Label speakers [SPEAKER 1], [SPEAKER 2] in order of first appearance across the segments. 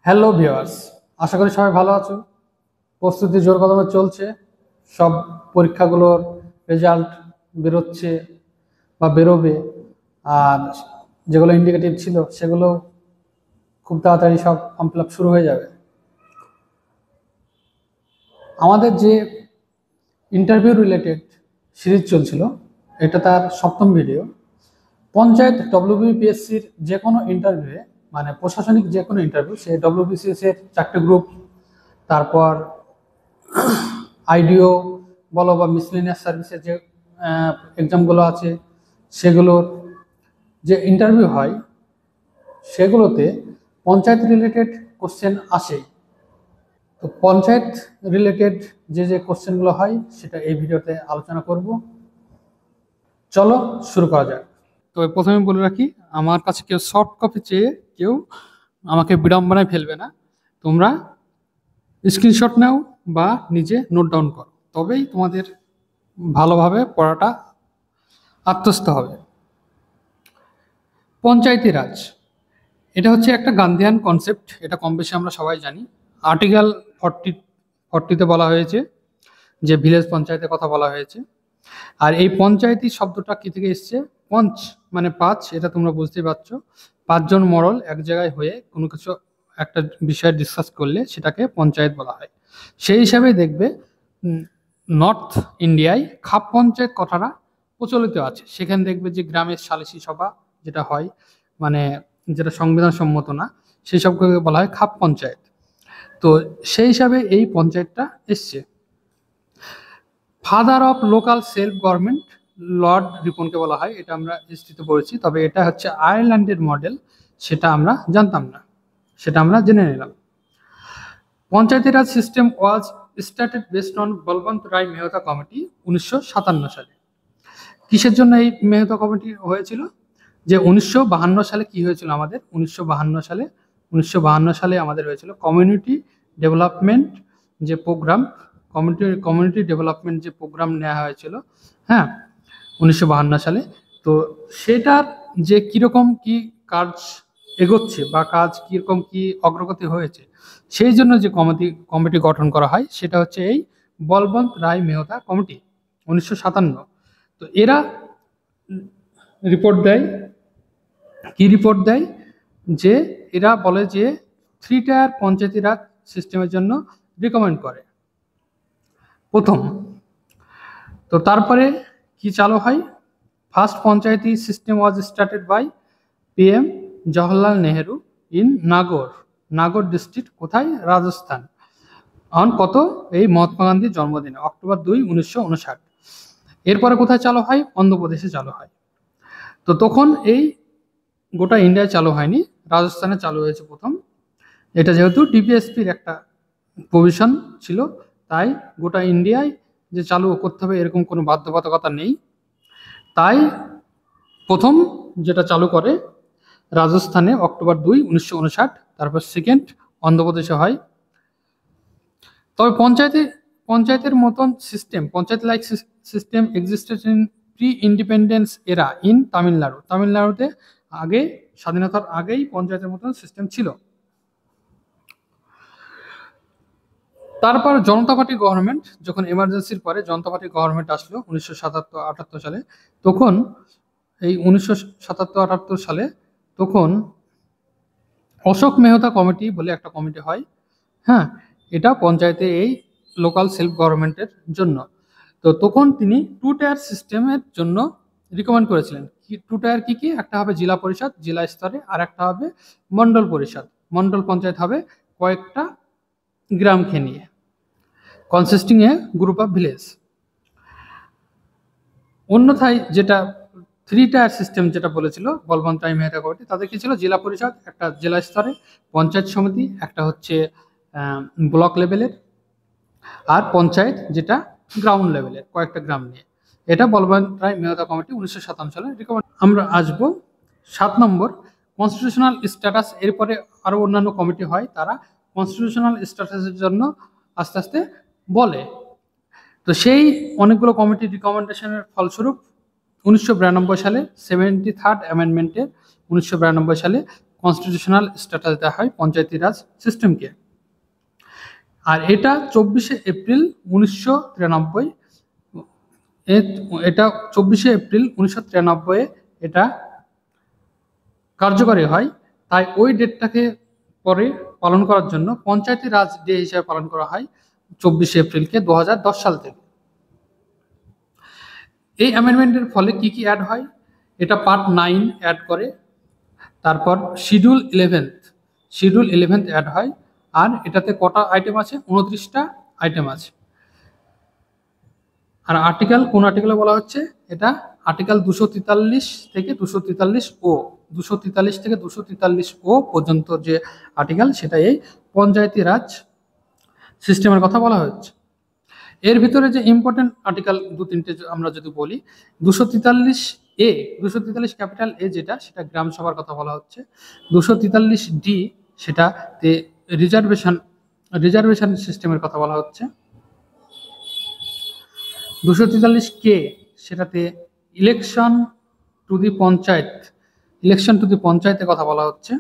[SPEAKER 1] Hello viewers, আশা করি সবাই ভালো আছো। প্রস্তুতি জোর কদমে চলছে। সব পরীক্ষাগুলোর রেজাল্ট বেরোচ্ছে বা বেরোবে। আর যেগুলো ইন্ডিকেটিভ ছিল সেগুলো খুব তাড়াতাড়ি সব ফর্ম ফিল আপ শুরু হয়ে যাবে। আমাদের যে ইন্টারভিউ রিলেটেড সিরিজ চলছিল, এটা তার সপ্তম ভিডিও। পঞ্চায়েত ডব্লিউবিপিএসসির যে কোনো ইন্টারভিউয়ে, মানে প্রশাসনিক যে কোনো ইন্টারভিউ, সে ডব্লিউবিসিএস এর 4টে গ্রুপ, তারপর আইডিও বলো বা মিসলেনিয়াস সার্ভিসের যে এক্সামগুলো আছে, সেগুলোর যে ইন্টারভিউ হয় সেগুলোতে পঞ্চায়েত রিলেটেড কোশ্চেন আসে। তো পঞ্চায়েত রিলেটেড যে যে কোশ্চেনগুলো হয় সেটা এই ভিডিওতে আলোচনা করব। চলো শুরু করা যাক। তো প্রথমে বলে রাখি, আমার কাছে কেউ সফট কপি চেয়ে কেউ আমাকে বিড়ম্বনায় ফেলবে না। তোমরা স্ক্রিনশট নাও বা নিজে নোট ডাউন করো, তবেই তোমাদের ভালোভাবে পড়াটা আত্মস্থ হবে। পঞ্চায়েতি রাজ, এটা হচ্ছে একটা গান্ধিয়ান কনসেপ্ট। এটা কম বেশি আমরা সবাই জানি। আর্টিকেল 40তে বলা হয়েছে যে ভিলেজ পঞ্চায়েতের কথা বলা হয়েছে। আর এই পঞ্চায়েতি শব্দটা কি থেকে এসছে? পঞ্চ মানে 5, এটা তোমরা বুঝতেই পারছো। 5জন মরল এক জায়গায় হয়ে কোনো কিছু একটা বিষয় ডিসকাস করলে সেটাকে পঞ্চায়েত বলা হয়। সেই হিসাবে দেখবে নর্থ ইন্ডিয়ায় খাপ পঞ্চায়েত কথাটা প্রচলিত আছে। সেখানে দেখবে যে গ্রামের সালিসি সভা যেটা হয়, মানে যেটা সংবিধান সম্মত না, সেই সবকে বলা হয় খাপ পঞ্চায়েত। তো সেই হিসাবে এই পঞ্চায়েতটা এসছে। Father of local self government lord রিপনকে বলা হয়। এটা আমরা হিস্ট্রিতে পড়েছি, তবে এটা হচ্ছে আয়ারল্যান্ডের মডেল, সেটা আমরা জানতাম না, সেটা আমরা জেনে নিলাম। Panchayati Raj system was started based on Balwant Rai Mehta committee 1957 সালে। কিসের জন্য এই মেহতা কমিটি হয়েছিল? যে 1952 সালে কি হয়েছিল আমাদের? 1952 সালে আমাদের হয়েছিল কমিউনিটি ডেভেলপমেন্ট যে প্রোগ্রাম, কমিউনিটি ডেভেলপমেন্ট যে প্রোগ্রাম নেওয়া হয়েছিল, হ্যাঁ, 1952 সালে। তো সেটার যে কীরকম কি কাজ এগোচ্ছে বা কাজ কীরকম কি অগ্রগতি হয়েছে, সেই জন্য যে কমিটি গঠন করা হয় সেটা হচ্ছে এই বলবন্ত রায় মেহতা কমিটি 1957। তো এরা রিপোর্ট দেয়, কি রিপোর্ট দেয়? যে এরা বলে যে 3 টায়ার পঞ্চায়েতি রাজ সিস্টেমের জন্য রিকমেন্ড করে প্রথম। তো তারপরে কি চালু হয়? First panchayati system was started by PM Jawaharlal Nehru in Nagaur district, কোথায়? রাজস্থান। অন কত? এই মহাত্মা গান্ধীর জন্মদিনে, অক্টোবর 2, 1959। এরপরে কোথায় চালু হয়? অন্ধ্রপ্রদেশে চালু হয়। তো তখন এই গোটা ইন্ডিয়ায় চালু হয়নি, রাজস্থানে চালু হয়েছে প্রথম। এটা যেহেতু ডিপিএসপির একটা প্রভিশন ছিল, তাই গোটা ইন্ডিয়ায় যে চালু করতে হবে এরকম কোনো বাধ্যবাধকতা নেই। তাই প্রথম যেটা চালু করে রাজস্থানে অক্টোবর 2, 1959, তারপর সেকেন্ড অন্ধ্রপ্রদেশে হয়। তবে পঞ্চায়েতের মতন system, panchayat like system existed in pre independence এরা ইন তামিলনাড়ু। তামিলনাড়ুতে আগে, স্বাধীনতার আগেই পঞ্চায়েতের মতন সিস্টেম ছিল। তারপর জনতা পার্টি গভর্নমেন্ট, যখন এমার্জেন্সির পরে জনতা পার্টি গভর্নমেন্ট আসলো 1977-78 সালে, তখন এই 1977-78 সালে তখন অশোক মেহতা কমিটি বলে একটা কমিটি হয়, হ্যাঁ, এটা পঞ্চায়েতে এই লোকাল সেলফ গভর্নমেন্টের জন্য। তো তখন তিনি 2 টায়ার সিস্টেমের জন্য রিকমেন্ড করেছিলেন। 2 টায়ার কি কি? একটা হবে জেলা পরিষদ জেলা স্তরে, আর একটা হবে মন্ডল পরিষদ, মন্ডল পঞ্চায়েত হবে কয়েকটা গ্রামকে নিয়ে, consisting A group of village. অন্যথায় যেটা 3 টায়ার সিস্টেম যেটা বলেছিল বলবন্ত রায় মেহতা কমিটি, তাদের কি ছিল? জেলা পরিষদ একটা জেলা স্তরে, পঞ্চায়েত সমিতি একটা হচ্ছে ব্লক লেভেলের, আর পঞ্চায়েত যেটা গ্রাউন্ড লেভেলের কয়েকটা গ্রাম নিয়ে। এটা বলবন্ত রায় মেহতা কমিটি 1957 সালে রিকমেন্ড। আমরা আসবো 7 নম্বর, কনস্টিটিউশনাল স্ট্যাটাস। এরপরে আরো অন্যান্য কমিটি হয়, তারা কনস্টিটিউশনাল স্ট্যাটাসের জন্য আস্তে আস্তে বলে। তো সেই অনেকগুলো কমিটির রিকমেন্ডেশনের ফলস্বরূপ 1992 সালে 73rd অ্যামেন্ডমেন্টে 1992 সালে কনস্টিটিউশনাল স্ট্যাটাস দেওয়া হয় পঞ্চায়েতি রাজ সিস্টেমকে। আর এটা 24শে এপ্রিল 1993 এটা 24শে এপ্রিল 1993 এটা কার্যকরী হয়। তাই ওই ডেটটাকে পরে পালন করার জন্য পঞ্চায়েতি রাজ ডে হিসেবে পালন করা হয় 24শে এপ্রিলকে 2010 সাল থেকে। এই অ্যামেন্ডমেন্টের ফলে কি কি অ্যাড হয়, এটা পার্ট 9 অ্যাড করে, তারপর শিডিউল 11th অ্যাড হয়। আর এটাতে কটা আইটেম আছে, 29টা আইটেম আছে। আর আর্টিকেল, কোন আর্টিকেলে বলা হচ্ছে, এটা আর্টিকেল 243 থেকে 243 ও 243 থেকে 243 ও পর্যন্ত যে আর্টিকেল, সেটা এই পঞ্চায়েতি রাজ সিস্টেমের কথা বলা হচ্ছে। এর ভিতরে যে ইম্পর্টেন্ট আর্টিকেল 2-3টে আমরা যদি বলি, 243 ক্যাপিটাল এ যেটা, সেটা গ্রাম সভার কথা বলা হচ্ছে। 243D সেটাতে রিজার্ভেশন সিস্টেমের কথা বলা হচ্ছে। 243K সেটাতে ইলেকশন টু দি পঞ্চায়েতের কথা বলা হচ্ছে।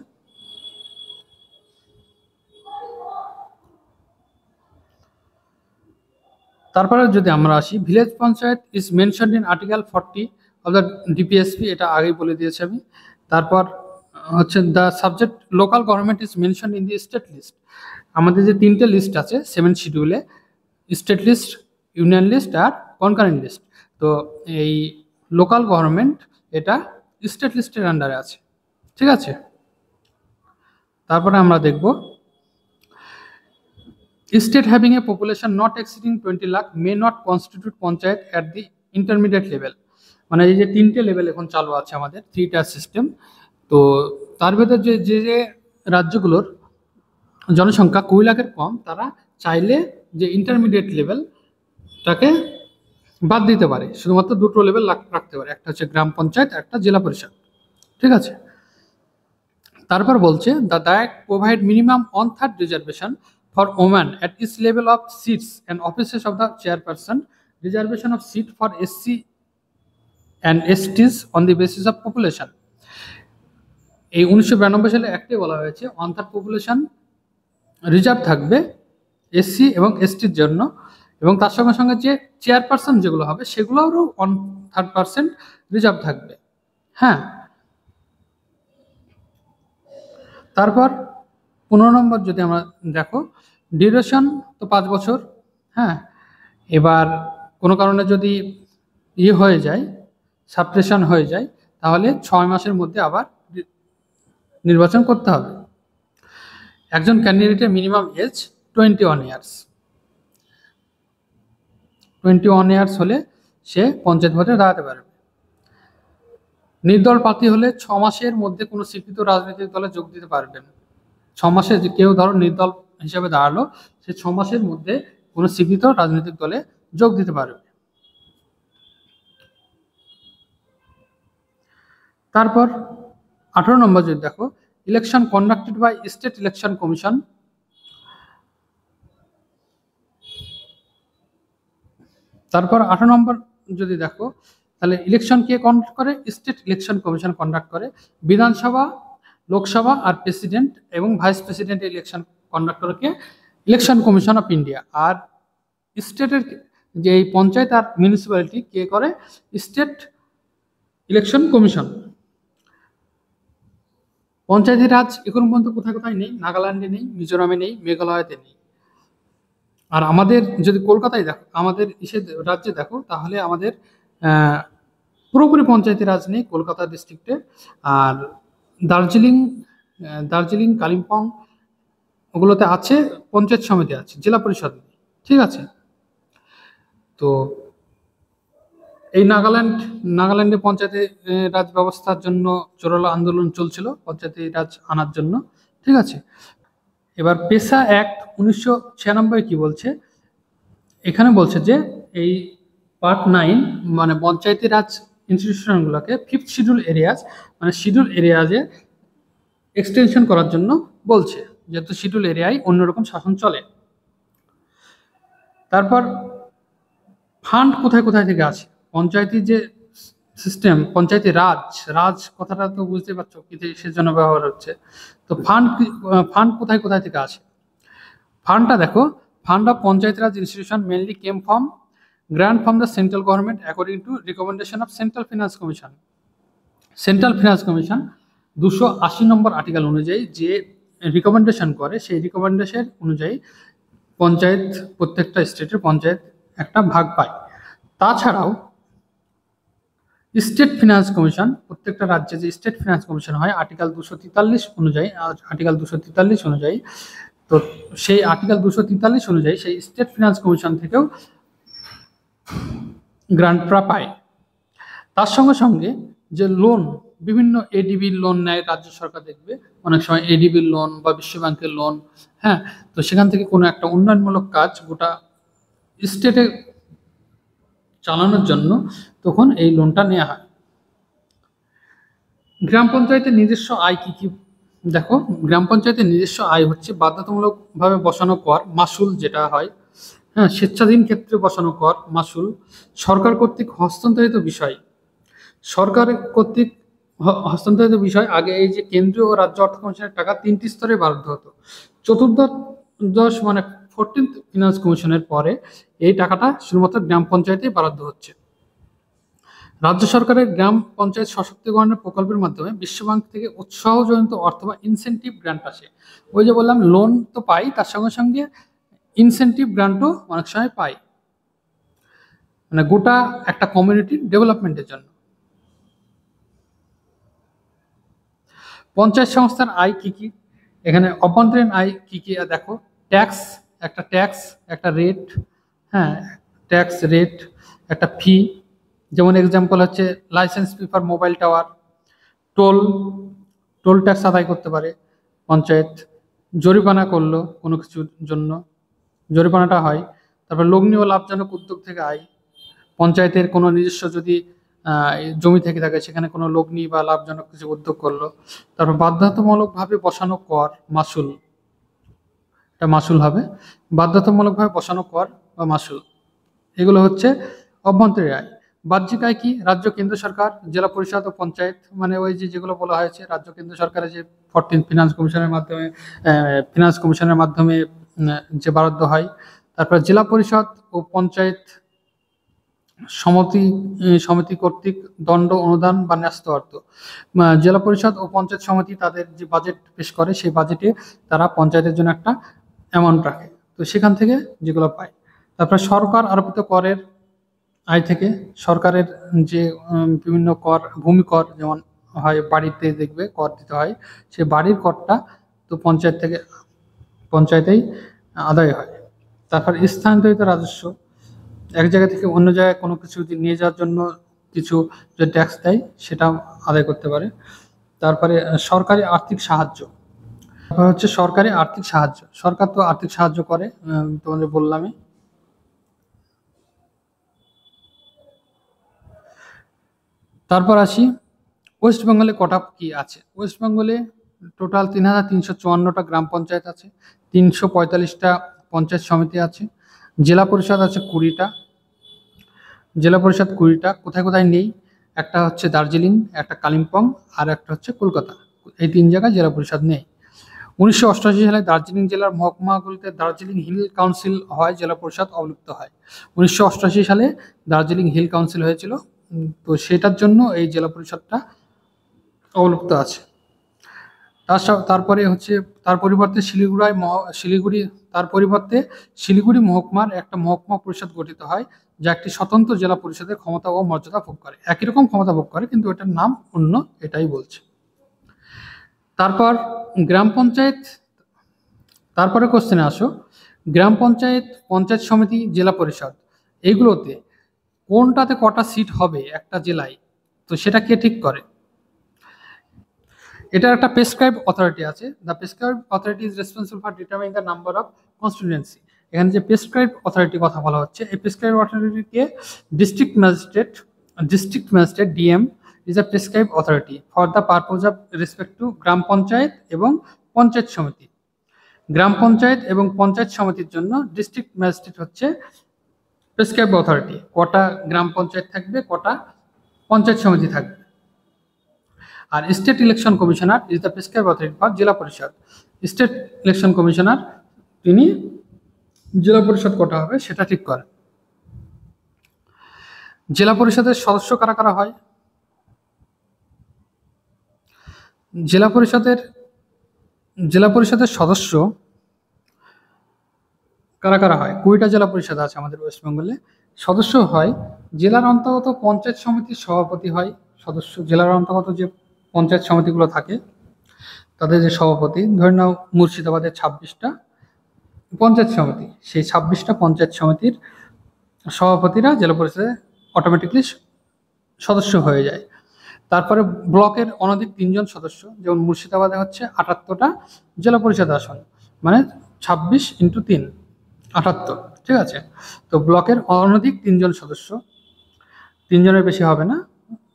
[SPEAKER 1] তারপরে যদি আমরা আসি, village panchayat is mentioned in article 40 of the DPSP, এটা আগেই বলে দিয়েছি আমি। তারপর হচ্ছে the subject local government is mentioned in the state list. আমাদের যে 3টে লিস্ট আছে 7 শিডিউলে, স্টেট লিস্ট, ইউনিয়ন লিস্ট আর কনকারেন্ট লিস্ট, তো এই লোকাল গভর্নমেন্ট এটা স্টেট লিস্টের আন্ডারে আছে, ঠিক আছে। তারপরে আমরা দেখব, state having a population not exceeding 20 lakh may not constitute panchayat at the intermediate level. মানে এই যে 3টে লেভেল এখন চালু আছে আমাদের 3-টার সিস্টেম, তো তার ভেতর যে রাজ্যগুলোর জনসংখ্যা 20 লাখের কম, তারা চাইলে যে ইন্টারমিডিয়েট লেভেলটাকে বাদ দিতে পারে, শুধুমাত্র 2টো লেভেল রাখতে পারে, একটা হচ্ছে গ্রাম পঞ্চায়েত, একটা জেলা পরিষদ, ঠিক আছে। তারপর বলছে, the act provide minimum 1/3 reservation for women at each level of seats and offices of the chairperson, reservation of seat for SC and STs on the basis of population. এই 1992 সালে অ্যাক্টে বলা হয়েছে 1/3 পপুলেশন রিজার্ভ থাকবে SC এবং STর জন্য, এবং তার সঙ্গে সঙ্গে যে চেয়ারপারসন যেগুলো হবে সেগুলোরও 1/3% রিজার্ভ থাকবে। হ্যাঁ, তারপর 15 নম্বর যদি আমরা দেখো, ডিউরেশন তো 5 বছর। হ্যাঁ, এবার কোনো কারণে যদি হয়ে যায়, সাপ্রেশন হয়ে যায়, তাহলে 6 মাসের মধ্যে আবার নির্বাচন করতে হবে। একজন ক্যান্ডিডেটের মিনিমাম এজ 21 ইয়ার্স। 21 ইয়ার্স হলে সে পঞ্চায়েত ভোটে দাঁড়াতে পারবে। নির্দল প্রার্থী হলে 6 মাসের মধ্যে কোনো স্বীকৃত রাজনৈতিক দলে যোগ দিতে পারবেন। 6 মাসে যে কেউ ধরো নির্দল হিসাবে দাঁড়ালো, সে 6 মাসের মধ্যে কোনো স্বীকৃত রাজনৈতিক দলে যোগ দিতে পারবে। তারপর 18 নম্বর যদি দেখো, election conducted by state election commission. তারপর 18 নম্বর যদি দেখো, তাহলে ইলেকশন কে কন্ডাক্ট করে, স্টেট ইলেকশন কমিশন কন্ডাক্ট করে। বিধানসভা, লোকসভা আর প্রেসিডেন্ট এবং ভাইস প্রেসিডেন্ট ইলেকশন কন্ডাক্ট করে কে, ইলেকশন কমিশন অফ ইন্ডিয়া। আর স্টেটের যে এই পঞ্চায়েত আর মিউনিসিপ্যালিটি কে করে, স্টেট ইলেকশন কমিশন। পঞ্চায়েতের রাজ এখন পর্যন্ত কোথায় কোথায় নেই, নাগাল্যান্ডে নেই, মিজোরামে নেই, মেঘালয়তে নেই। আর আমাদের যদি কলকাতায় দেখো, আমাদের রাজ্যে দেখো, তাহলে আমাদের পুরোপুরি পঞ্চায়েতি রাজ নেই কলকাতা ডিস্ট্রিক্টে। আর দার্জিলিং, কালিম্পং ওগুলোতে আছে পঞ্চায়েত সমিতি আছে, জেলা পরিষদ নেই, ঠিক আছে। তো এই নাগাল্যান্ডে পঞ্চায়েতি রাজ ব্যবস্থার জন্য জোরালো আন্দোলন চলছিল পঞ্চায়েতি রাজ আনার জন্য, ঠিক আছে। এবার পেশা অ্যাক্ট 1996 কি বলছে, এখানে বলছে যে এই পার্ট 9 মানে পঞ্চায়েতি রাজ ইনস্টিটিউশনগুলোকে 5th শিডিউল এরিয়াজ মানে শিডিউল এরিয়াজে এক্সটেনশন করার জন্য বলছে, যেহেতু শিডিউল এরিয়ায় অন্যরকম শাসন চলে। তারপর ফান্ড কোথায় কোথায় থেকে আসে, পঞ্চায়েতি যে সিস্টেম, পঞ্চায়েতি রাজ, রাজ কথাটা তো বুঝতে পারছো কিসের জন্য ব্যবহার হচ্ছে। তো ফান্ড, ফান্ড কোথায় কোথায় থেকে আসে? ফান্ডটা দেখো, fund of panchayat Raj institution mainly came from grant from the central government according to recommendation of central finance commission. Central finance commission 280 number article অনুযায়ী যে রিকমেন্ডেশন করে, সেই রিকমেন্ডেশন অনুযায়ী পঞ্চায়েত, প্রত্যেকটা স্টেটের পঞ্চায়েত একটা ভাগ পায়। তাছাড়াও স্টেট ফিনান্স কমিশন, প্রত্যেকটা রাজ্যে যে স্টেট ফিনান্স কমিশন হয় আর্টিকেল 243 অনুযায়ী, তো সেই আর্টিকেল 243 অনুযায়ী সেই স্টেট ফিনান্স কমিশন থেকেও গ্রান্টরা পায়। তার সঙ্গে সঙ্গে যে লোন, বিভিন্ন এডিবির লোন নেয় রাজ্য সরকার, দেখবে অনেক সময় এডিবির লোন বা বিশ্ব ব্যাংকের লোন, হ্যাঁ, তো সেখান থেকে কোনো একটা উন্নয়নমূলক কাজ গোটা স্টেটে চালানোর জন্য তখন এই লোনটা নেওয়া হয়। গ্রাম পঞ্চায়েতের নিজস্ব আয় কি কি? দেখো, গ্রাম পঞ্চায়েতের নিজস্ব আয় হচ্ছে বাধ্যতামূলকভাবে বসানো কর, মাসুল যেটা হয়, হ্যাঁ, স্বেচ্ছাধীন ক্ষেত্রে বসানো কর, মাসুল, সরকার কর্তৃক হস্তান্তরিত বিষয়, সরকার কর্তৃক হস্তান্তরিত বিষয়। আগে এই যে কেন্দ্রীয় ও রাজ্য অর্থ কমিশনের টাকা 3টি স্তরে বরাদ্দ হতো। চতুর্দশ মানে 14th ফিনান্স কমিশনের পরে এই টাকাটা শুধুমাত্র গ্রাম পঞ্চায়েতে বরাদ্দ হচ্ছে। রাজ্য সরকারের গ্রাম পঞ্চায়েত সশক্তিকরণের প্রকল্পের মাধ্যমে বিশ্বব্যাংক থেকে উৎসাহজনিত অর্থ বা ইনসেন্টিভ গ্রান্ট আসে। ওই যে বললাম লোন তো পাই, তার সঙ্গে সঙ্গে ইনসেন্টিভ গ্রান্টও অনেক সময় পাই, মানে গোটা একটা কমিউনিটির ডেভেলপমেন্টের জন্য। পঞ্চায়েত সংস্থার আয় কি কি? এখানে অভ্যন্তরীণ আয় কি কি দেখো, ট্যাক্স, একটা রেট, হ্যাঁ, ট্যাক্স রেট, একটা ফি, যেমন এক্সাম্পল হচ্ছে licence fee for mobile tower, toll, toll tax আদায় করতে পারে পঞ্চায়েত, জরিমানা করলো কোনো কিছুর জন্য, জরিমানাটা হয়। তারপর লগ্নি ও লাভজনক উদ্যোগ থেকে আয়, পঞ্চায়েতের কোনো নিজস্ব যদি জমি থেকে থাকে সেখানে কোনো লগ্নি বা লাভজনক কিছু উদ্যোগ করলো। তারপর বাধ্যতামূলকভাবে বসানো কর, মাসুল, এটা মাসুল হবে, বাধ্যতামূলকভাবে বসানো কর বা মাসুল, এগুলো হচ্ছে অভ্যন্তরীণ আয়। বাহ্যিক আয় কি? রাজ্য, কেন্দ্র সরকার, জেলা পরিষদ ও পঞ্চায়েত, মানে ওই যে যেগুলো বলা হয়েছে রাজ্য কেন্দ্র সরকারের যে 14th ফিনান্স কমিশনের মাধ্যমে যে বরাদ্দ হয়। তারপর জেলা পরিষদ ও পঞ্চায়েত সমিতি কর্তৃক দণ্ড, অনুদান বা ন্যস্ত অর্থ। জেলা পরিষদ ও পঞ্চায়েত সমিতি তাদের যে বাজেট পেশ করে সেই বাজেটে তারা পঞ্চায়েতের জন্য একটা অ্যামাউন্ট রাখে, তো সেখান থেকে যেগুলো পায়। তারপরে সরকার আরোপিত করের আয় থেকে, সরকারের যে বিভিন্ন কর, ভূমি কর যেমন হয়, বাড়িতে দেখবে কর দিতে হয়, সেই বাড়ির করটা তো পঞ্চায়েতেই আদায় হয়। তারপর স্থানান্তরিত রাজস্ব, এক জায়গা থেকে অন্য জায়গায় কোনো কিছু নিয়ে যাওয়ার জন্য কিছু যে ট্যাক্স দেয় সেটা আদায় করতে পারে। তারপরে সরকারি আর্থিক সাহায্য, তারপর হচ্ছে সরকারি আর্থিক সাহায্য, সরকার তো আর্থিক সাহায্য করে, তোমাদের বললামই। তারপর আসি ওয়েস্ট বেঙ্গলে কটা কি আছে। ওয়েস্ট বেঙ্গলে টোটাল 3354টা গ্রাম পঞ্চায়েত আছে, 345টা পঞ্চায়েত সমিতি আছে, জেলা পরিষদ আছে 20টা, কোথায় কোথায় নেই? একটা হচ্ছে দার্জিলিং, একটা কালিম্পং, আর একটা হচ্ছে কলকাতা, এই 3 জায়গায় জেলা পরিষদ নেই। 1988 সালে দার্জিলিং জেলার মহকুমাগুলিতে দার্জিলিং হিল কাউন্সিল হয়, জেলা পরিষদ অবলুপ্ত হয়। 1988 সালে দার্জিলিং হিল কাউন্সিল হয়েছিল, তো সেটার জন্য এই জেলা পরিষদটা অবলুপ্ত আছে। তারপরে হচ্ছে তার পরিবর্তে শিলিগুড়ি মহকুমার একটা মহকুমা পরিষদ গঠিত হয়, যা একটি স্বতন্ত্র জেলা পরিষদের ক্ষমতা ও মর্যাদা ভোগ করে। একই রকম ক্ষমতা ভোগ করে কিন্তু এটার নাম অন্য, এটাই বলছে। তারপর গ্রাম পঞ্চায়েত, তারপরে কোশ্চেনে আসো, গ্রাম পঞ্চায়েত, পঞ্চায়েত সমিতি, জেলা পরিষদ, এইগুলোতে কোনটাতে কটা সিট হবে একটা জেলায়, তো সেটা কে ঠিক করে? এটার একটা প্রেসক্রাইব অথরিটি আছে। The prescribe authority is responsible for determining the number of constituency. এখানে যে প্রেসক্রাইব অথরিটি কথা বলা হচ্ছে, এই প্রেসক্রাইব অথরিটিকে district magistrate DM is a prescribe authority for the purpose of respect to gram panchayat এবং পঞ্চায়েত সমিতি। গ্রাম পঞ্চায়েত এবং পঞ্চায়েত সমিতির জন্য ডিস্ট্রিক্ট ম্যাজিস্ট্রেট হচ্ছে প্রেসক্রাইব অথরিটি। কটা গ্রাম পঞ্চায়েত থাকবে, কটা পঞ্চায়েত সমিতি থাকবে। আর state election commissioner is the prescribe authority for zila পরিষদ। স্টেট ইলেকশন কমিশনার তিনি জেলা পরিষদ কটা হবে সেটা ঠিক করেন। জেলা পরিষদের সদস্য কারা কারা হয়? জেলা পরিষদের সদস্য কারা কারা হয়? 20টা জেলা পরিষদ আছে আমাদের ওয়েস্ট বেঙ্গলে। সদস্য হয় জেলার অন্তর্গত পঞ্চায়েত সমিতির সভাপতি হয় সদস্য। জেলার অন্তর্গত যে পঞ্চায়েত সমিতিগুলো থাকে তাদের যে সভাপতি, ধরে নাও মুর্শিদাবাদের 26টা পঞ্চায়েত সমিতি, সেই 26টা পঞ্চায়েত সমিতির সভাপতিরা জেলা পরিষদে অটোমেটিকলি সদস্য হয়ে যায়। তারপরে ব্লকের অনধিক 3জন সদস্য, যেমন মুর্শিদাবাদে হচ্ছে 78টা জেলা পরিষদ আসন, মানে 26 × 3 78, ঠিক আছে। তো ব্লকের অনধিক 3জন সদস্য, 3জনের বেশি হবে না,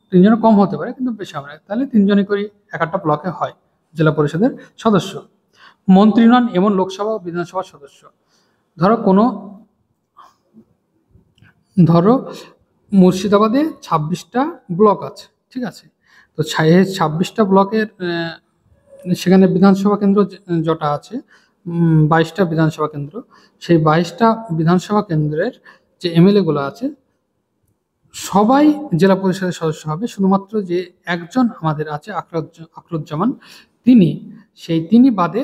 [SPEAKER 1] 3জনের কম হতে পারে কিন্তু বেশি হবে না, তাহলে 3জনই করে একটা ব্লকে হয় জেলা পরিষদের সদস্য। মন্ত্রী নন এমন লোকসভা ও বিধানসভার সদস্য। ধরো মুর্শিদাবাদে 26টা ব্লক আছে, ঠিক আছে। তো 26টা ব্লকের সেখানে বিধানসভা কেন্দ্র যটা আছে 22টা বিধানসভা কেন্দ্র, সেই 22টা বিধানসভা কেন্দ্রের যে এমএলএ গুলো আছে সবাই জেলা পরিষদের সদস্য হবে। শুধুমাত্র যে একজন আমাদের আছে আখরুজ্জামান, তিনি বাদে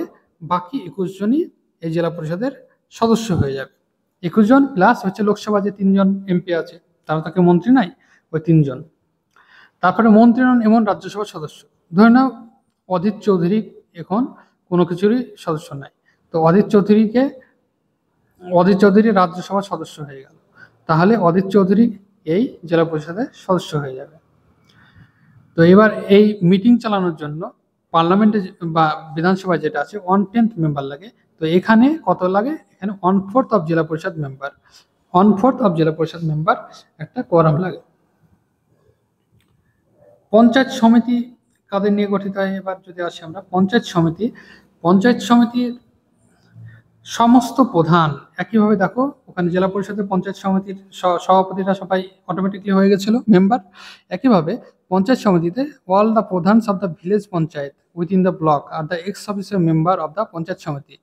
[SPEAKER 1] বাকি 21 জনই এই জেলা পরিষদের সদস্য হয়ে যাবে। 21 জন প্লাস হচ্ছে লোকসভা যে 3জন এমপি আছে, তারা তাকে মন্ত্রী নাই, ওই 3জন। তারপরে মন্ত্রী নন এমন রাজ্যসভার সদস্য। ধরে নাও অধীর চৌধুরী এখন কোনো কিছুরই সদস্য নাই, তো অধীর চৌধুরী রাজ্যসভার সদস্য হয়ে গেল, তাহলে অধীর চৌধুরী এই জেলা পরিষদের সদস্য হয়ে যাবে। তো এবার এই মিটিং চালানোর জন্য পার্লামেন্টে বা বিধানসভায় যেটা আছে 1/10 মেম্বার লাগে। তো এখানে কত লাগে? এখানে 1/4 অফ জেলা পরিষদ মেম্বার, 1/4 অফ জেলা পরিষদ মেম্বার একটা কোয়ারাম লাগে। পঞ্চায়েত সমিতি কাদের নিয়ে গঠিত হয়? এবার যদি আসি আমরা পঞ্চায়েত সমিতির সমস্ত প্রধান, একইভাবে দেখো ওখানে জেলা পরিষদের পঞ্চায়েত সমিতির সভাপতিরা সবাই অটোমেটিকলি হয়ে গেছিল মেম্বার। একইভাবে পঞ্চায়েত সমিতিতে all the pradhans of the village panchayat within the block আর the ex officio member of the panchayat samiti.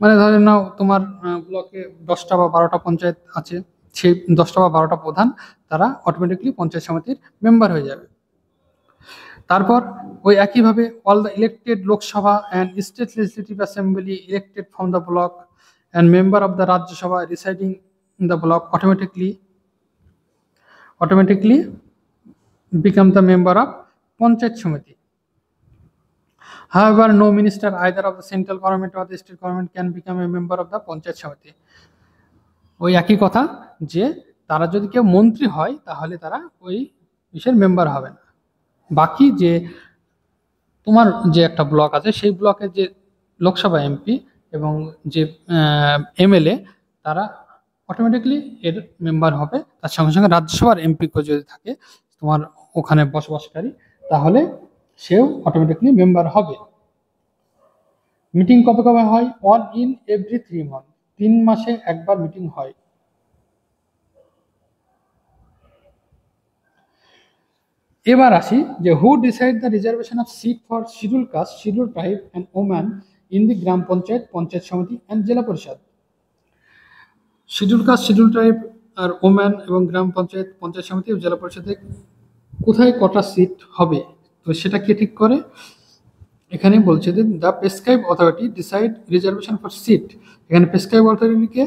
[SPEAKER 1] মানে ধরে নাও তোমার ব্লকে 10টা বা 12টা পঞ্চায়েত আছে, সেই 10টা বা 12টা প্রধান তারা অটোমেটিকলি পঞ্চায়েত সমিতির মেম্বার হয়ে যাবে। তারপর ওই একইভাবে all the elected Lok Sabha and state legislative assembly elected from the block and member of the Rajya Sabha residing in the block automatically become the member of panchayat সমিতি। However, no minister either of the central government or the state government can become a member of the panchayat সমিতি। ওই একই কথা যে তারা যদি কেউ মন্ত্রী হয় তাহলে তারা ওই বিষয়ের মেম্বার হবে না। বাকি যে তোমার যে একটা ব্লক আছে সেই ব্লকের যে লোকসভা এমপি এবং যে এমএলএ তারা অটোমেটিকলি এর মেম্বার হবে। তার সঙ্গে সঙ্গে রাজ্যসভার এমপি যদি থাকে তোমার ওখানে বসবাসকারী, তাহলে সেও অটোমেটিকলি মেম্বার হবে। মিটিং কবে কবে হয়? 1 in every 3 months, 3 মাসে একবার মিটিং হয়। এবার আসি যে who decide the reservation of seat for schedule caste, schedule tribe and woman in the gram panchayat, panchayat samiti and zila parishad. Schedule caste, schedule tribe আর ওম্যান এবং গ্রাম পঞ্চায়েত, পঞ্চায়েত সমিতি ও জেলা পরিষদে কোথায় কটা সিট হবে তো সেটা কে ঠিক করে? এখানে বলছে যে the prescribe authority decide reservation for seat. এখানে প্রেসক্রাইব অথরিটিকে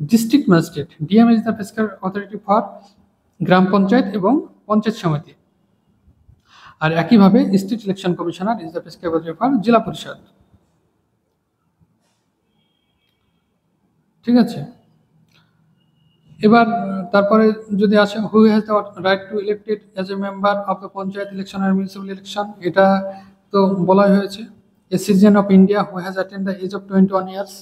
[SPEAKER 1] district magistrate, DM is the prescribe authority for gram panchayat এবং পঞ্চায়েত সমিতি। আর একইভাবে state election commissioner is the prescribe authority for zila parishad. ঠিক আছে। এবার তারপরে যদি আসে who has the right to elected as a member of the panchayat election আর মিউনিসিপ্যাল ইলেকশন, এটা তো বলাই হয়েছে। A citizen of India who has attend the age of 21 years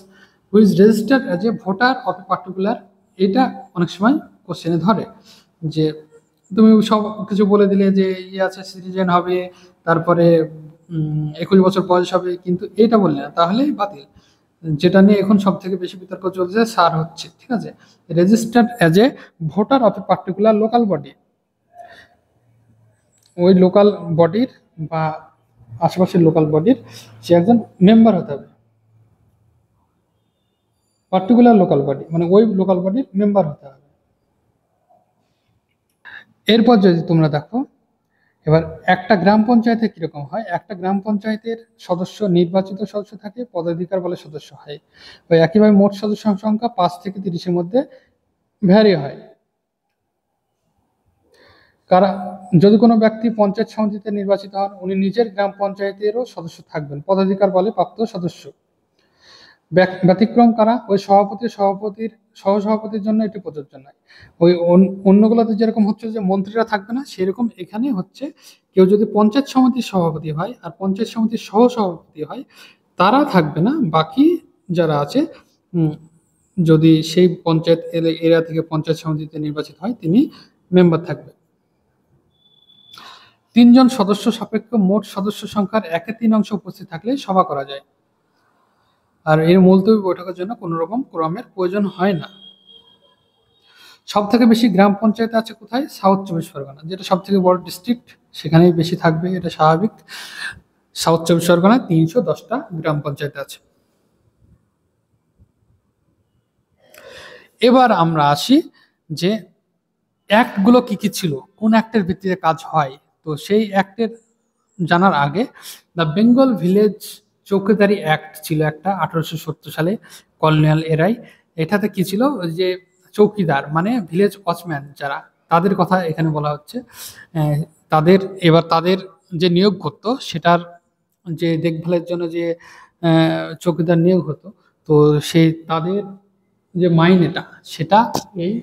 [SPEAKER 1] who is registered as a voter of a particular. এটা অনেক সময় কোশ্চেনে ধরে যে তুমি সব কিছু বলে দিলে যে আছে সিটিজেন হবে, তারপরে 21 বছর বয়স হবে, কিন্তু এটা বললে না তাহলেই বাতিল। যেটা নিয়ে এখন সব থেকে বেশি বিতর্ক চলছে সার হচ্ছে, ঠিক আছে। Registered as a voter of a particular local body. ওই লোকাল বডির বা আশেপাশের লোকাল বডির সে একজন মেম্বার হতে হবে, পার্টিকুলার লোকাল বডি মানে ওই লোকাল বডির মেম্বার হতে হবে। এরপর যদি তোমরা দেখো, এবার একটা গ্রাম পঞ্চায়েতে কিরকম হয়, একটা গ্রাম পঞ্চায়েতের সদস্য নির্বাচিত সদস্য থাকে, পদাধিকার বলে সদস্য হয়। ওই একইভাবে মোট সদস্য সংখ্যা 5 থেকে 30-এর মধ্যে ভ্যারি হয়। কারা, যদি কোনো ব্যক্তি পঞ্চায়েত সমিতিতে নির্বাচিত হন, উনি নিজের গ্রাম পঞ্চায়েতেরও সদস্য থাকবেন, পদাধিকার বলে প্রাপ্ত সদস্য। ব্যতিক্রম কারা, ওই সভাপতির সহসভাপতির জন্য এটি প্রযোজ্য নয়। ওই অন্যগুলোতে যেরকম হচ্ছে যে মন্ত্রীরা থাকবে না, সেরকম এখানে হচ্ছে কেউ যদি পঞ্চায়েত সমিতির সভাপতি হয় আর পঞ্চায়েত সমিতির সহসভাপতি হয়, তারা থাকবে না, বাকি যারা আছে যদি সেই পঞ্চায়েত এরিয়া থেকে পঞ্চায়েত সমিতিতে নির্বাচিত হয় তিনি মেম্বার থাকবে। 3 জন সদস্য সাপেক্ষ মোট সদস্য সংখ্যার 1/3 উপস্থিত থাকলে সভা করা যায়। আর এর মুলতবি বৈঠকের জন্য কোনো রকম কোরামের প্রয়োজন হয় না। সব থেকে বেশি গ্রাম পঞ্চায়েত আছে কোথায়, সাউথ 24 পরগনা, যেটা সব থেকে বড় ডিস্ট্রিক্ট, সেখানেই বেশি থাকবে, এটা স্বাভাবিক। সাউথ 24 পরগনায় 310টা গ্রাম পঞ্চায়েত আছে। এবার আমরা আসি যে অ্যাক্টগুলো কি কি ছিল, কোন অ্যাক্টের ভিত্তিতে কাজ হয়। তো সেই অ্যাক্টের জানার আগে দ্য বেঙ্গল ভিলেজ চৌকিদারি অ্যাক্ট ছিল একটা, 1870 সালে, কলোনিয়াল এরাই। এটাতে কি ছিল, যে চৌকিদার মানে ভিলেজ ওয়াচম্যান যারা, তাদের কথা এখানে বলা হচ্ছে। তাদের যে নিয়োগ করতো, সেটার যে দেখভালের জন্য যে চৌকিদার নিয়োগ হতো, তো সেই তাদের যে মাইনেটা সেটা এই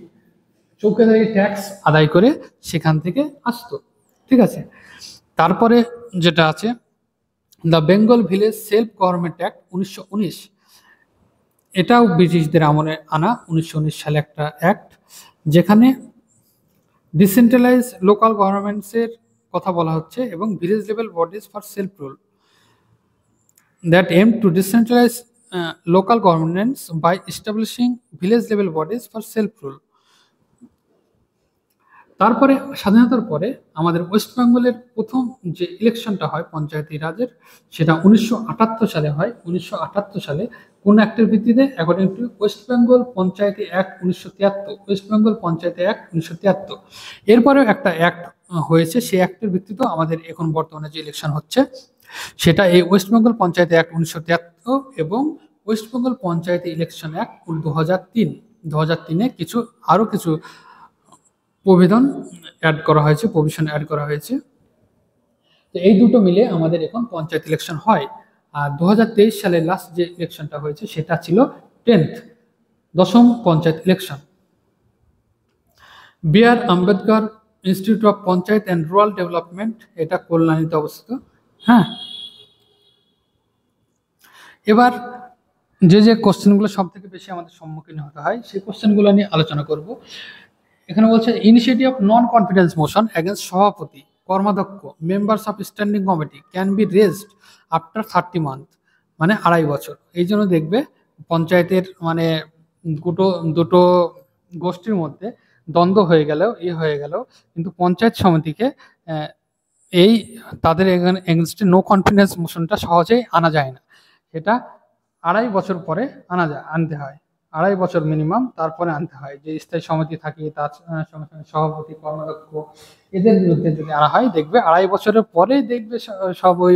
[SPEAKER 1] চৌকিদারি ট্যাক্স আদায় করে সেখান থেকে আসতো। ঠিক আছে, তারপরে যেটা আছে the Bengal village self government act 1919, এটাও ব্রিটিশদের আমলে আনা 1919 সালে একটা অ্যাক্ট, যেখানে ডিসেন্ট্রালাইজ লোকাল গভর্নমেন্টসের কথা বলা হচ্ছে এবং village level bodies for self rule that aim to decentralize local governments by establishing village level bodies for self rule. তারপরে স্বাধীনতার পরে আমাদের ওয়েস্ট বেঙ্গলের প্রথম যে ইলেকশনটা হয় পঞ্চায়েতি রাজের, সেটা 1978 সালে হয়। 1978 সালে কোন অ্যাক্টের ভিত্তিতে, according to West Bengal Panchayati act 1973, West Bengal Panchayati act 1973। এরপরেও একটা অ্যাক্ট হয়েছে, সেই অ্যাক্টের ভিত্তিতে আমাদের এখন বর্তমানে যে ইলেকশন হচ্ছে সেটা এই ওয়েস্ট বেঙ্গল পঞ্চায়েতি অ্যাক্ট 1973 এবং ওয়েস্ট বেঙ্গল পঞ্চায়েতি ইলেকশন অ্যাক্ট 2003 কিছু আরও কিছু প্রভিশন অ্যাড করা হয়েছে। তো এই দুটো মিলে আমাদের এখন পঞ্চায়েত ইলেকশন হয়। আর 2023 সালে লাস্ট যে ইলেকশনটা হয়েছে সেটা ছিল 10ম panchayat election. B R. Ambedkar institute of panchayat and rural development, এটা কল্যাণীতে অবস্থিত। হ্যাঁ, এবার যে কোশ্চেনগুলো সব থেকে বেশি আমাদের সম্মুখীন হতে হয় সেই কোশ্চেনগুলো নিয়ে আলোচনা করব। এখানে বলছে initiative of non confidence motion against সভাপতি, কর্মাধ্যক্ষ, members of standing committee can be raised after 30 month, মানে 2.5 বছর। এই জন্য দেখবে পঞ্চায়েতের মানে দুটো গোষ্ঠীর মধ্যে দ্বন্দ্ব হয়ে গেলেও কিন্তু পঞ্চায়েত সমিতিকে এই তাদের এগেনস্টে নো কনফিডেন্স মোশনটা সহজেই আনা যায় না, সেটা 2.5 বছর পরে আনতে হয়, 2.5 বছর মিনিমাম, তারপরে আনতে হয়। যে স্থায়ী সমিতি থাকে তার সঙ্গে সঙ্গে সভাপতি, কর্মাধ্যক্ষ, এদের বিরুদ্ধে যদি আনা হয়, দেখবে 2.5 বছরের পরে দেখবে সব ওই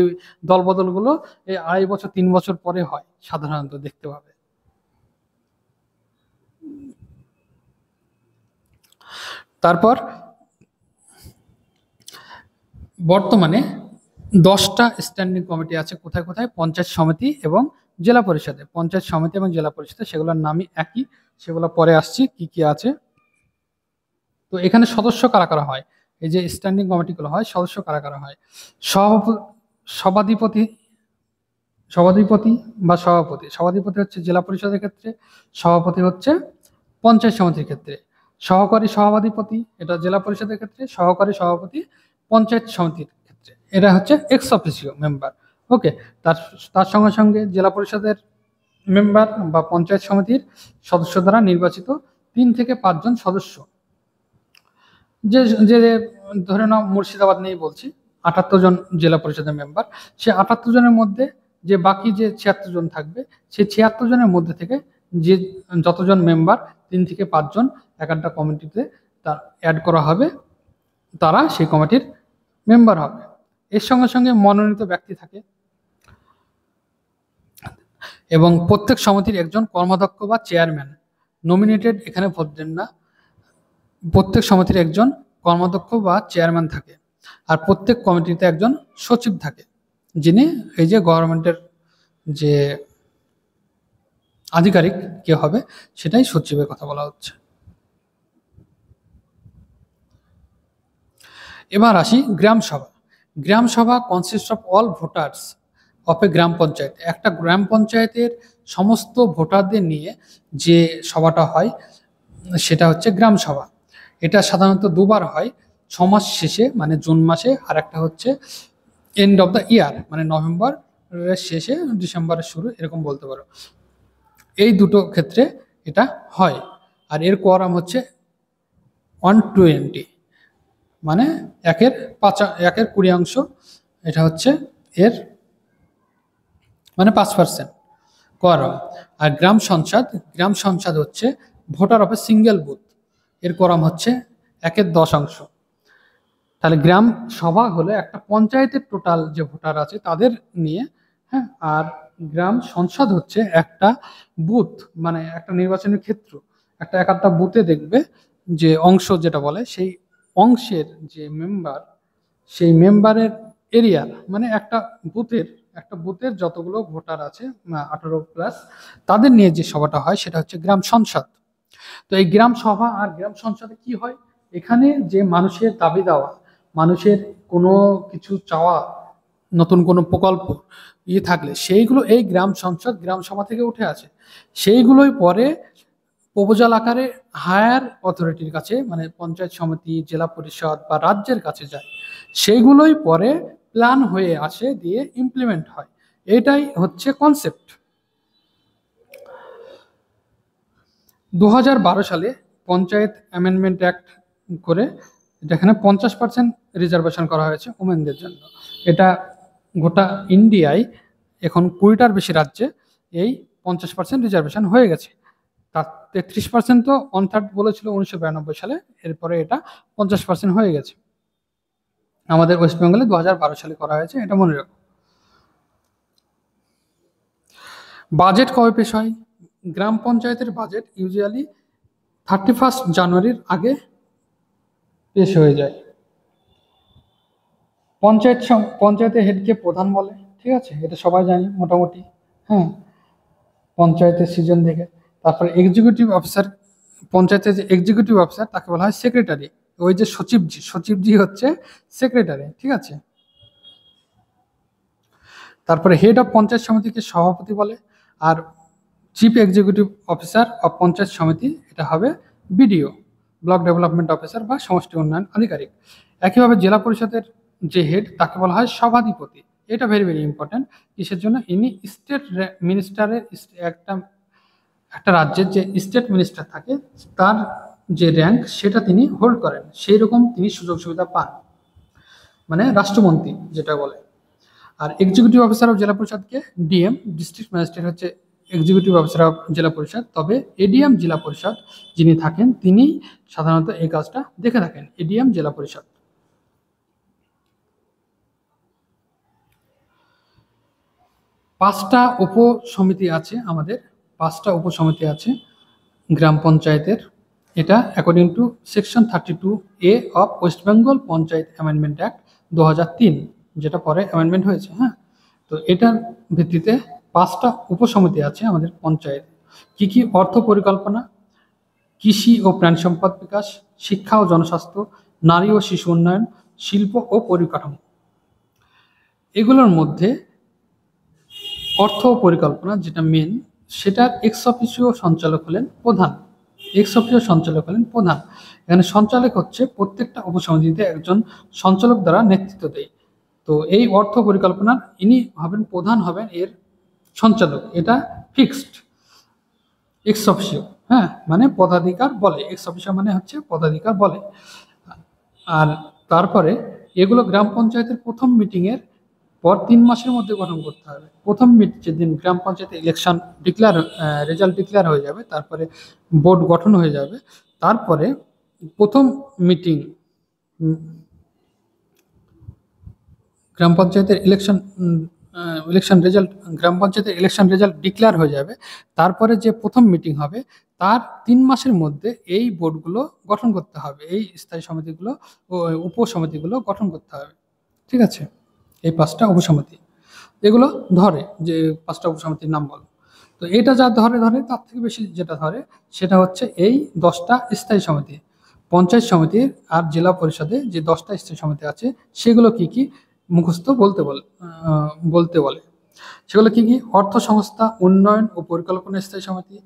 [SPEAKER 1] দলবদলগুলো এই 2.5 বছর 3 বছর পরে হয় সাধারণত, দেখতে পাবে। তারপর বর্তমানে 10টা স্ট্যান্ডিং কমিটি আছে, কোথায় কোথায়, পঞ্চায়েত সমিতি এবং জেলা পরিষদে। পঞ্চায়েত সমিতি এবং জেলা পরিষদে সেগুলোর নামই একই, সেগুলো পরে আসছি কি কি আছে। তো এখানে সদস্য কারা কারা হয়, এই যে স্ট্যান্ডিং কমিটিগুলো হয়, সদস্য কারা কারা হয়, সভাধিপতি বা সভাধিপতি হচ্ছে জেলা পরিষদের ক্ষেত্রে, সভাপতি হচ্ছে পঞ্চায়েত সমিতির ক্ষেত্রে, সহকারী সভাধিপতি এটা জেলা পরিষদের ক্ষেত্রে, সহকারী সভাপতি পঞ্চায়েত সমিতির ক্ষেত্রে, এটা হচ্ছে এক্স অফিসিও মেম্বার। ওকে, তার সঙ্গে সঙ্গে জেলা পরিষদের মেম্বার বা পঞ্চায়েত সমিতির সদস্য দ্বারা নির্বাচিত 3 থেকে 5 জন সদস্য। যে যে ধরে নাও মুর্শিদাবাদ নিয়েই বলছি, 78 জন জেলা পরিষদের মেম্বার, সে 78 জনের মধ্যে যে বাকি যে 76 জন থাকবে, সেই 76 জনের মধ্যে থেকে যে যতজন মেম্বার 3 থেকে 5 জন এক একটা কমিটিতে তার অ্যাড করা হবে, তারা সেই কমিটির মেম্বার হবে। এর সঙ্গে সঙ্গে মনোনীত ব্যক্তি থাকে এবং প্রত্যেক সমিতির একজন কর্মাধ্যক্ষ বা চেয়ারম্যান নমিনেটেড এখানে ভোট দেন না। প্রত্যেক সমিতির একজন কর্মাধ্যক্ষ বা চেয়ারম্যান থাকে, আর প্রত্যেক কমিটিতে একজন সচিব থাকে, যিনি এই যে গভর্নমেন্টের যে আধিকারিক কে হবে সেটাই সচিবের কথা বলা হচ্ছে। এবার আসি গ্রাম sabha. Gram sabha consist of all voters of a gram panchayat. একটা গ্রাম পঞ্চায়েতের সমস্ত ভোটারদের নিয়ে যে সভাটা হয় সেটা হচ্ছে গ্রাম সভা। এটা সাধারণত দুবার হয়, 6 মাস শেষে মানে জুন মাসে, আর একটা হচ্ছে এন্ড অফ দ্য ইয়ার মানে নভেম্বরের শেষে ডিসেম্বরের শুরু, এরকম বলতে পারো। এই দুটো ক্ষেত্রে এটা হয়। আর এর কোয়ারাম হচ্ছে 120, মানে 1/20। এটা হচ্ছে এর মানে 5% কোয়ারাম। আর গ্রাম সংসদ হচ্ছে voter of a single booth, এর কোয়ারাম হচ্ছে 1/10। তাহলে গ্রাম সভা হলে একটা পঞ্চায়েতের টোটাল যে ভোটার আছে তাদের নিয়ে, হ্যাঁ। আর গ্রাম সংসদ হচ্ছে একটা বুথ, মানে একটা নির্বাচনী ক্ষেত্র, এক একটা বুথে দেখবে যে অংশ যেটা বলে, সেই অংশের যে মেম্বার, সেই মেম্বারের এরিয়া, মানে একটা বুথের যতগুলো ভোটার আছে 18+, তাদের নিয়ে যে সভাটা হয় সেটা হচ্ছে গ্রাম সংসদ। তো এই গ্রাম সভা আর গ্রাম সংসদে কি হয়, এখানে যে মানুষের দাবি দেওয়া, মানুষের কোনো কিছু চাওয়া, নতুন কোনো প্রকল্প থাকলে সেইগুলো এই গ্রাম সংসদ গ্রাম সভা থেকে উঠে আসে। সেইগুলোই পরে প্রপোজাল আকারে হায়ার অথরিটির কাছে, মানে পঞ্চায়েত সমিতি, জেলা পরিষদ বা রাজ্যের কাছে যায়। সেইগুলোই পরে প্ল্যান হয়ে আসে, দিয়ে ইমপ্লিমেন্ট হয়। এটাই হচ্ছে কনসেপ্ট। 2012 সালে পঞ্চায়েত অ্যামেন্ডমেন্ট অ্যাক্ট করে যেখানে 50% রিজার্ভেশন করা হয়েছে ওমেনদের জন্য। এটা গোটা ইন্ডিয়ায় এখন 20টার বেশি রাজ্যে এই 50% রিজার্ভেশন হয়ে গেছে। তার 33% তো 1/3 বলেছিল 1992 সালে, এরপরে এটা 50% হয়ে গেছে। আমাদের ওয়েস্ট বেঙ্গলে 2012 সালে করা হয়েছে, এটা মনে রাখো। বাজেট কবে পেশ হয়? গ্রাম পঞ্চায়েতের বাজেট ইউজুয়ালি 31 জানুয়ারির আগে পেশ হয়ে যায়। পঞ্চায়েতের হেডকে প্রধান বলে, ঠিক আছে, এটা সবাই জানি মোটামুটি, হ্যাঁ, পঞ্চায়েতের সিজন থেকে। তারপরে এক্সিকিউটিভ অফিসার, পঞ্চায়েতের যে এক্সিকিউটিভ অফিসার তাকে বলা হয় সেক্রেটারি। ওই যে সচিবজি হচ্ছে সেক্রেটারি, ঠিক আছে। তারপরে হেড অফ পঞ্চায়েত সমিতিকে সভাপতি বলে, আর chief executive officer of panchayat samiti এটা হবে বিডিও, ব্লক ডেভেলপমেন্ট অফিসার বা সমষ্টি উন্নয়ন আধিকারিক। একইভাবে জেলা পরিষদের যে হেড তাকে বলা হয় সভাধিপতি। এটা ভেরি ভেরি ইম্পর্টেন্ট। কিসের জন্য? ইনি স্টেট মিনিস্টারের, একটা রাজ্যের যে স্টেট মিনিস্টার থাকে তার যে র্যাঙ্ক সেটা তিনি হোল্ড করেন, সেই রকম তিনি সুযোগ সুবিধা পান, মানে রাষ্ট্রমন্ত্রী যেটা বলে। আর এক্সিকিউটিভ অফিসার অফ জেলা পরিষদকে ডিএম, ডিস্ট্রিক্ট ম্যাজিস্ট্রেট হচ্ছে এক্সিকিউটিভ অফিসার অফ জেলা পরিষদ। তবে এডিএম জেলা পরিষদ যিনি থাকেন তিনি সাধারণত এই কাজটা দেখে থাকেন, এডিএম জেলা পরিষদ। পাঁচটা উপসমিতি আছে আমাদের, 5টা উপসমিতি আছে গ্রাম পঞ্চায়েতের। এটা according to section 32A of West Bengal panchayat amendment act 2003, যেটা পরে অ্যামেন্ডমেন্ট হয়েছে, হ্যাঁ। তো এটার ভিত্তিতে 5টা উপসমিতি আছে আমাদের পঞ্চায়েত। কি কি? অর্থ পরিকল্পনা, কৃষি ও প্রাণ সম্পদ বিকাশ, শিক্ষা ও জনস্বাস্থ্য, নারী ও শিশু উন্নয়ন, শিল্প ও পরিকাঠামো। এগুলোর মধ্যে অর্থ পরিকল্পনা যেটা মেন, সেটার এক্স অফিসিও সঞ্চালক হলেন প্রধান। এখানে সঞ্চালক হচ্ছে প্রত্যেকটা উপসমিতিতে একজন সঞ্চালক দ্বারা নেতৃত্ব দেয়। তো এই অর্থ পরিকল্পনার ইনি হবেন প্রধান, হবেন এর সঞ্চালক। এটা ফিক্সড এক্স অফিসিও, হ্যাঁ, মানে পদাধিকার বলে। এক্স অফিসিও মানে হচ্ছে পদাধিকার বলে। আর তারপরে এগুলো গ্রাম পঞ্চায়েতের প্রথম মিটিংয়ের পর 3 মাসের মধ্যে গঠন করতে হবে। প্রথম যেদিন গ্রাম পঞ্চায়েতে ইলেকশন রেজাল্ট ডিক্লেয়ার হয়ে যাবে, তারপরে বোর্ড গঠন হয়ে যাবে, তারপরে প্রথম মিটিং গ্রাম পঞ্চায়েতের গ্রাম পঞ্চায়েতের ইলেকশন রেজাল্ট ডিক্লেয়ার হয়ে যাবে, তারপরে যে প্রথম মিটিং হবে তার 3 মাসের মধ্যে এই বোর্ডগুলো গঠন করতে হবে, এই স্থায়ী সমিতিগুলো ও উপসমিতিগুলো গঠন করতে হবে। ঠিক আছে, এই 5টা উপসমিতি এগুলো ধরে, যে 5টা উপসমিতির নাম বলো। তো এটা যা ধরে তার থেকে বেশি যেটা ধরে সেটা হচ্ছে এই 10টা স্থায়ী সমিতি। পঞ্চায়েত সমিতির আর জেলা পরিষদে যে 10টা স্থায়ী সমিতি আছে সেগুলো কি কি মুখস্থ বলতে বলে। সেগুলো কি কি? অর্থ সংস্থা উন্নয়ন ও পরিকল্পনা স্থায়ী সমিতি,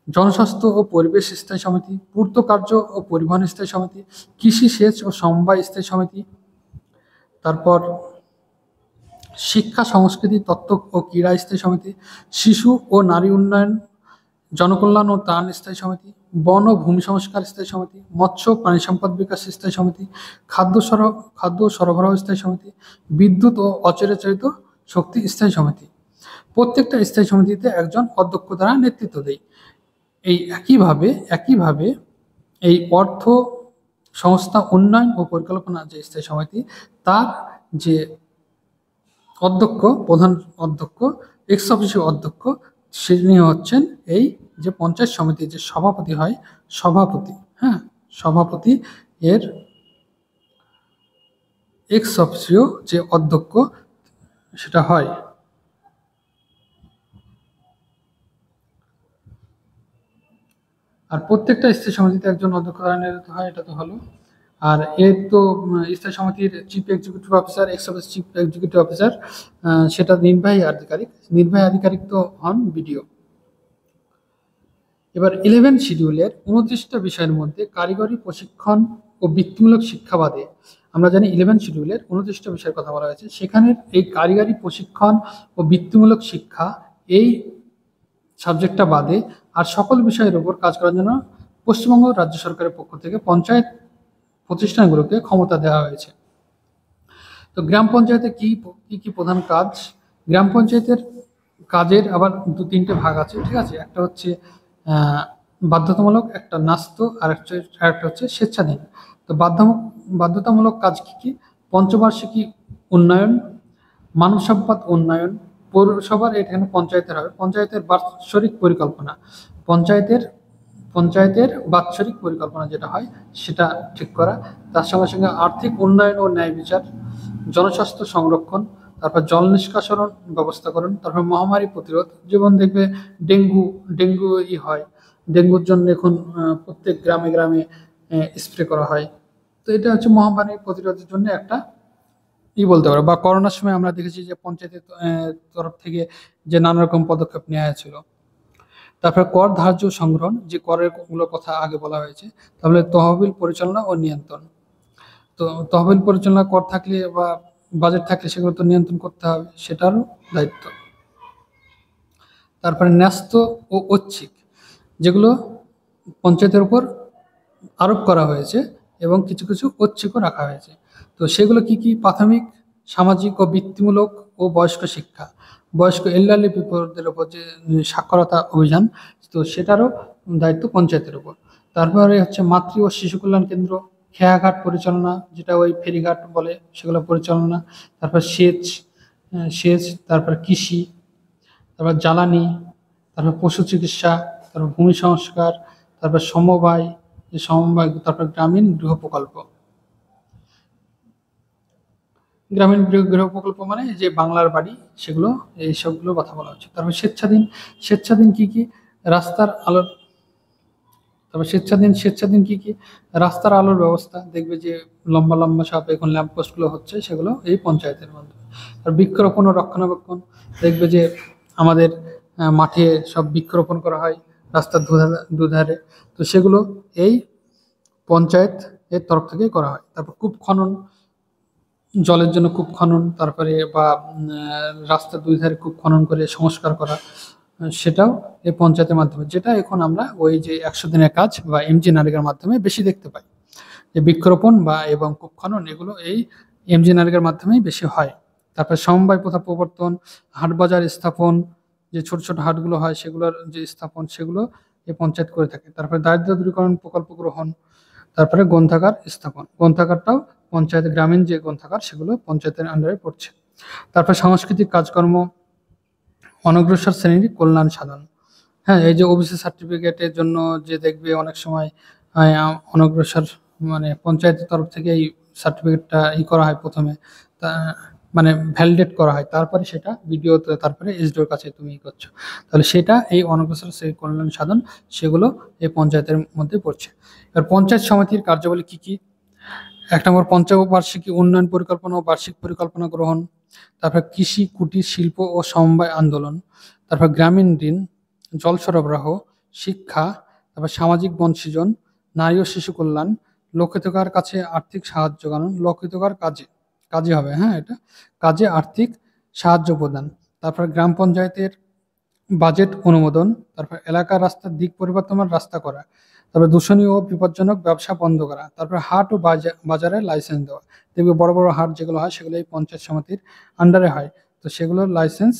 [SPEAKER 1] জনস্বাস্থ্য ও পরিবেশ স্থায়ী সমিতি, পূর্ত কার্য ও পরিবহন স্থায়ী সমিতি, কৃষি সেচ ও সমবায় স্থায়ী সমিতি, তারপর শিক্ষা সংস্কৃতি তত্ত্ব ও ক্রীড়া স্থায়ী সমিতি, শিশু ও নারী উন্নয়ন জনকল্যাণ ও ত্রাণ স্থায়ী সমিতি, বন ও ভূমি সংস্কার স্থায়ী সমিতি, মৎস্য প্রাণী সম্পদ বিকাশ স্থায়ী সমিতি, খাদ্য সরবরাহ স্থায়ী সমিতি, বিদ্যুৎ ও অচেরাচরিত শক্তি স্থায়ী সমিতি। প্রত্যেকটা স্থায়ী সমিতিতে একজন অধ্যক্ষ দ্বারা নেতৃত্ব দেয়। এই একইভাবে এই অর্থ সংস্থা উন্নয়ন ও পরিকল্পনা যে স্থায়ী সমিতি, তার যে প্রধান অধ্যক্ষ, এক্স অফিসিও অধ্যক্ষ, তিনি হচ্ছেন এই যে পঞ্চায়েত সমিতির যে সভাপতি হয়, সভাপতি এর এক্স অফিসিও যে অধ্যক্ষ সেটা হয়। আর প্রত্যেকটা স্থায়ী সমিতিতে একজন অধ্যক্ষ দ্বারা নির্বাচিত হয়, এটা তো হলো। আর এর তো স্থায়ী সমিতির chief executive officer, x office chief executive officer, সেটা নির্বাহী আধিকারিক তো হন বিডিও। এবার 11 শিডিউলের 29টা বিষয়ের মধ্যে কারিগরি প্রশিক্ষণ ও বৃত্তিমূলক শিক্ষা বাদে, আমরা জানি 11 শিডিউলের 29টা বিষয়ের কথা বলা হয়েছে, সেখানের এই কারিগরি প্রশিক্ষণ ও বৃত্তিমূলক শিক্ষা এই সাবজেক্টটা বাদে আর সকল বিষয়ের উপর কাজ করার জন্য পশ্চিমবঙ্গ রাজ্য সরকারের পক্ষ থেকে পঞ্চায়েত প্রতিষ্ঠানগুলোকে ক্ষমতা দেওয়া হয়েছে। তো গ্রাম পঞ্চায়েতে কি কি প্রধান কাজ? গ্রাম পঞ্চায়েতের কাজের আবার 2-3টে ভাগ আছে। ঠিক আছে, একটা হচ্ছে বাধ্যতামূলক, একটা ন্যস্ত, আর একটা হচ্ছে স্বেচ্ছাধীন। তো বাধ্যতামূলক কাজ কি কি? পঞ্চবার্ষিকী উন্নয়ন, মানব সম্পদ উন্নয়ন, পৌরসভার এখানে পঞ্চায়েতের হবে, পঞ্চায়েতের বাৎসরিক পরিকল্পনা, পঞ্চায়েতের বাৎসরিক পরিকল্পনা যেটা হয় সেটা ঠিক করা, তার সঙ্গে সঙ্গে আর্থিক উন্নয়ন ও ন্যায় বিচার, জনস্বাস্থ্য সংরক্ষণ, তারপর জল নিষ্কাশন ব্যবস্থাকরণ, তারপর মহামারী প্রতিরোধ। যেমন দেখবে ডেঙ্গু হয়, ডেঙ্গুর জন্য এখন প্রত্যেক গ্রামে গ্রামে স্প্রে করা হয়। তো এটা হচ্ছে মহামারী প্রতিরোধের জন্য একটা বলতে পারো। বা করোনার সময় আমরা দেখেছি যে পঞ্চায়েতের তরফ থেকে যে নানা রকম পদক্ষেপ নেওয়া হয়েছিল। তারপরে কর ধার্য সংগ্রহণ, যে করের গুলো কথা আগে বলা হয়েছে। তাহলে তহবিল পরিচালনা ও নিয়ন্ত্রণ, তো তহবিল পরিচালনা, কর থাকলে বা বাজেট থাকলে সেগুলো তো নিয়ন্ত্রণ করতে হবে, সেটারও দায়িত্ব। তারপরে ন্যস্ত ও ঐচ্ছিক, যেগুলো পঞ্চায়েতের উপর আরোপ করা হয়েছে এবং কিছু কিছু ঐচ্ছিকও রাখা হয়েছে। তো সেগুলো কি কি? প্রাথমিক, সামাজিক ও বৃত্তিমূলক ও বয়স্ক শিক্ষা, বয়স্ক এল্ডারলি পিপলদের উপর যে সাক্ষরতা অভিযান, তো সেটারও দায়িত্ব পঞ্চায়েতের উপর। তারপরে হচ্ছে মাতৃ ও শিশু কল্যাণ কেন্দ্র, খেয়াঘাট পরিচালনা, যেটা ওই ফেরিঘাট বলে সেগুলো পরিচালনা, তারপর সেচ, তারপর কৃষি, তারপর জ্বালানি, তারপর পশু চিকিৎসা, তারপর ভূমি সংস্কার, তারপর সমবায়, তারপর গ্রামীণ গৃহ প্রকল্প। গ্রামীণ গৃহ প্রকল্প মানে যে বাংলার বাড়ি, সেগুলো এইসবগুলো কথা বলা হচ্ছে। তারপর স্বেচ্ছাধীন কি কি? রাস্তার আলোর, তারপর স্বেচ্ছাধীন কি কি? রাস্তার আলোর ব্যবস্থা, দেখবে যে লম্বা লম্বা সব এখন ল্যাম্পপোস্টগুলো হচ্ছে, সেগুলো এই পঞ্চায়েতের মাধ্যমে। আর বৃক্ষরোপণ ও রক্ষণাবেক্ষণ, দেখবে যে আমাদের মাঠে সব বৃক্ষরোপণ করা হয় রাস্তার দুধারে, তো সেগুলো এই পঞ্চায়েত এর তরফ থেকেই করা হয়। তারপর কূপ খনন, জলের জন্য কূপ খনন, তারপরে বা রাস্তার দুই ধারে কূপ খনন করে সংস্কার করা, সেটাও এই পঞ্চায়েতের মাধ্যমে, যেটা এখন আমরা ওই যে 100 দিনের কাজ বা এমজি নারেগার মাধ্যমে বেশি দেখতে পাই। যে বৃক্ষরোপণ বা এবং কূপ খনন এগুলো এই এমজিএনআরএর মাধ্যমেই বেশি হয়। তারপরে সমবায় প্রথা প্রবর্তন, হাট বাজার স্থাপন, যে ছোট ছোট হাটগুলো হয় সেগুলোর যে স্থাপন সেগুলো এই পঞ্চায়েত করে থাকে। তারপরে দারিদ্র দূরীকরণ প্রকল্প গ্রহণ, তারপরে গ্রন্থাগার স্থাপন, গ্রন্থাগারটাও পঞ্চায়েত, গ্রামীণ যে গ্রন্থাগার সেগুলো পঞ্চায়েতের আন্ডারে পড়ছে। তারপর সাংস্কৃতিক কাজকর্ম, অনগ্রসর শ্রেণীর কল্যাণ সাধন। হ্যাঁ, এই যে ওবিসি সার্টিফিকেটের জন্য যে দেখবে অনেক সময় অনগ্রসর মানে পঞ্চায়েতের তরফ থেকে এই সার্টিফিকেটটা করা হয় প্রথমে, তা মানে ভ্যালিডেট করা হয়, তারপরে সেটা বিডিও, তারপরে এসডিওর কাছে তুমি করছো, তাহলে সেটা এই অনগ্রসর শ্রেণীর কল্যাণ সাধন সেগুলো এই পঞ্চায়েতের মধ্যে পড়ছে। এবার পঞ্চায়েত সমিতির কার্যাবলী কি কি? ১ নম্বর পঞ্চায়েত বার্ষিকী উন্নয়ন পরিকল্পনা ও বার্ষিক পরিকল্পনা গ্রহণ, তারপর কৃষি, কুটির শিল্প ও সমবায় আন্দোলন, তারপর গ্রামীণ ঋণ, জল সরবরাহ, শিক্ষা, তারপর সামাজিক বনসৃজন, নারী ও শিশু কল্যাণ, লোকহিতকার কাছে আর্থিক সাহায্য জোগানো, লোকহিতকার কাজে হবে, হ্যাঁ এটা কাজে আর্থিক সাহায্য প্রদান, তারপর গ্রাম পঞ্চায়েতের বাজেট অনুমোদন, তারপর এলাকার রাস্তার দিক পরিবর্তন রাস্তা করা, তারপর দূষণীয় ও বিপজ্জনক ব্যবসা বন্ধ করা, তারপর হাট ও বাজারের লাইসেন্স দেওয়া। দেখবে বড় বড় হাট যেগুলো হয় সেগুলো এই পঞ্চায়েত সমিতির আন্ডারে হয়, তো সেগুলোর লাইসেন্স,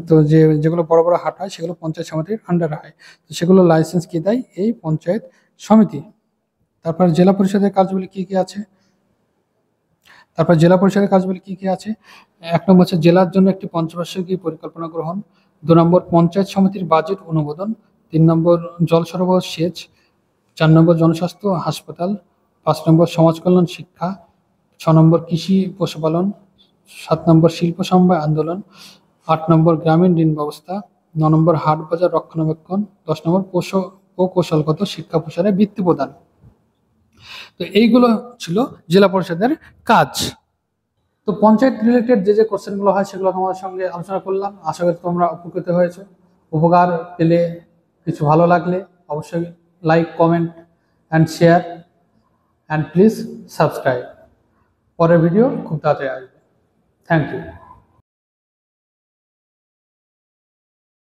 [SPEAKER 1] তো যেগুলো বড় বড় হাট হয় সেগুলো পঞ্চায়েত সমিতির আন্ডারে হয়, তো সেগুলো লাইসেন্স কি দেয়? এই পঞ্চায়েত সমিতি। তারপর জেলা পরিষদের কাজগুলি কি কি আছে? তারপর জেলা পরিষদের কাজগুলি কি কি আছে? ১ নম্বর হচ্ছে জেলার জন্য একটি পঞ্চবার্ষিকী পরিকল্পনা গ্রহণ, ২ নম্বর পঞ্চায়েত সমিতির বাজেট অনুমোদন, ৩ নম্বর জল সরবরাহ সেচ, ৪ নম্বর জনস্বাস্থ্য হাসপাতাল, ৫ নম্বর সমাজ কল্যাণ শিক্ষা, ৬ নম্বর কৃষি পশুপালন, ৭ নম্বর শিল্প সমবায় আন্দোলন, ৮ নম্বর গ্রামীণ ঋণ ব্যবস্থা, ৯ নম্বর হাট বাজার রক্ষণাবেক্ষণ, ১০ নম্বর প্রকৌশলগত শিক্ষা প্রসারে বৃত্তি প্রদান। তো এইগুলো ছিল জেলা পরিষদের কাজ। তো পঞ্চায়েত রিলেটেড যে কোশ্চেনগুলো হয় সেগুলো তোমাদের সঙ্গে আলোচনা করলাম, আশা করি তোমরা উপকৃত হয়েছো। উপকার পেলে, কিছু ভালো লাগলে অবশ্যই like, comment and share and please subscribe. পরের ভিডিও খুব তাড়াতাড়ি আসবে। Thank you.